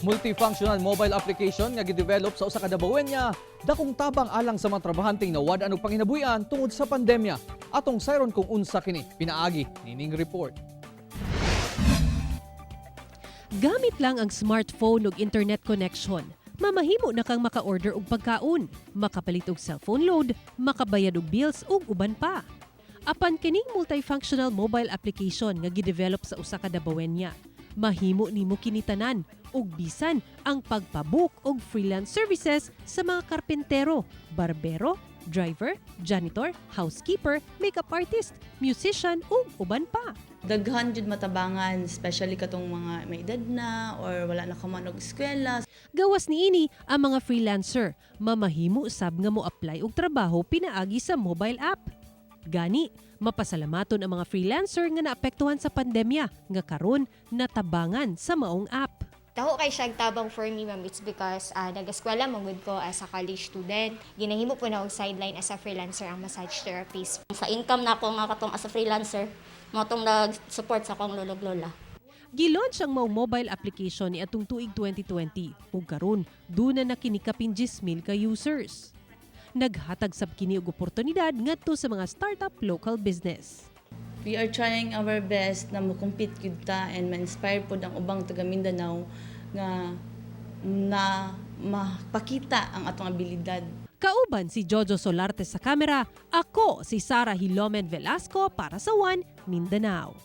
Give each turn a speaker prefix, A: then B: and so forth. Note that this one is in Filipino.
A: Multifunctional mobile application nga gidevelop sa usa ka Davauenya, dakong tabang alang sa mga trabahanteng nawad og panginabuhian tungod sa pandemya. Atong sayron kung unsa kini, pinaagi nining report.
B: Gamit lang ang smartphone ug internet connection, mamahimo na kang maka-order og pagkaon, makapalit og cellphone load, makabayad og bills ug uban pa. Apan kining multifunctional mobile application nga gidevelop sa usa ka Davauenya, mahimo nimo kinitanan ug bisan ang pagpabook og freelance services sa mga karpentero, barbero, driver, janitor, housekeeper, makeup artist, musician ug uban pa.
C: Daghan jud matabangan, especially katong mga may edad na or wala na kamanog eskwela.
B: Gawas niini ang mga freelancer, mamahimo sab nga mo apply og trabaho pinaagi sa mobile app. Gani, mapasalamaton ang mga freelancer nga naapektuhan sa pandemya nga karon natabangan sa maong app.
D: Taho kay siya tabang for me, ma'am. It's because nag-eskwela magud ko as a college student. Ginahimo po na og sideline as a freelancer ang massage therapist.
E: Sa income na ako nga katong as a freelancer, mo tong nag-support sa akong lulog lola.
B: Gilaunch ang maong mobile application ni atong tuig 2020 ug karon duna na kini kapin 10,000 ka users. Naghatag sab kini og oportunidad ngadto sa mga startup local business.
C: We are trying our best na mo-compete gyud ta and ma-inspire pod ang ubang taga Mindanao nga na mapakita ang atong abilidad.
B: Kauban si Jojo Solarte sa kamera, ako si Sarah Hilomen Velasco para sa One Mindanao.